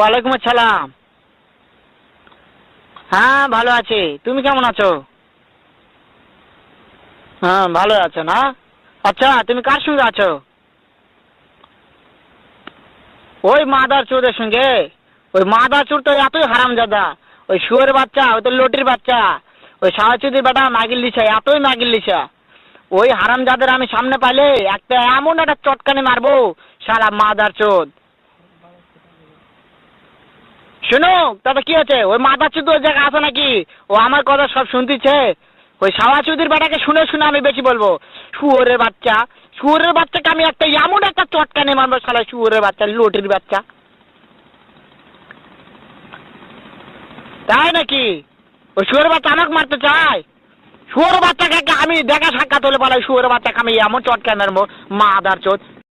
ওয়ালাইকুম আসসালাম। হ্যাঁ ভালো আছি, তুমি কেমন আছো? হ্যাঁ ভালো আছো না? আচ্ছা তুমি কার সঙ্গে আছো? ওই মাদার চোরের সঙ্গে। ওই মাদার চোর তো এতই হারামজাদা। ওই শুয়োরের বাচ্চা, ওই তো লটির বাচ্চা। ওই সাওয়াচুদির বেটা মাগিল দিছে, এতই মাগিল দিছে। ওই হারামজাদের আমি সামনে পাইলে একটা এমন একটা চটকানি মারবো, শালা মাদার চোদ। শুনো, তাতে কি হচ্ছে? ওই মাদার চোদ ওই জায়গায় আছে নাকি? ও আমার কথা সব শুনতিছে। ওই সাওয়াচুদির বেটাকে শুনে শুনে আমি বেশি বলবো। শুয়োরের বাচ্চা, শুয়োরের বাচ্চাকে আমি একটা এমন একটা চটকানি মারবো, শালা শুয়োরের বাচ্চা, লটির বাচ্চা। তাই নাকি? ওই শুয়োরের বাচ্চা আমাকে মারতে চায়? শুয়োরের বাচ্চাকে আমি দেখা সাক্ষাৎ হলে বলে শুয়োরের বাচ্চাকে আমি এমন চটকানি মারবো, মাদার চোদ।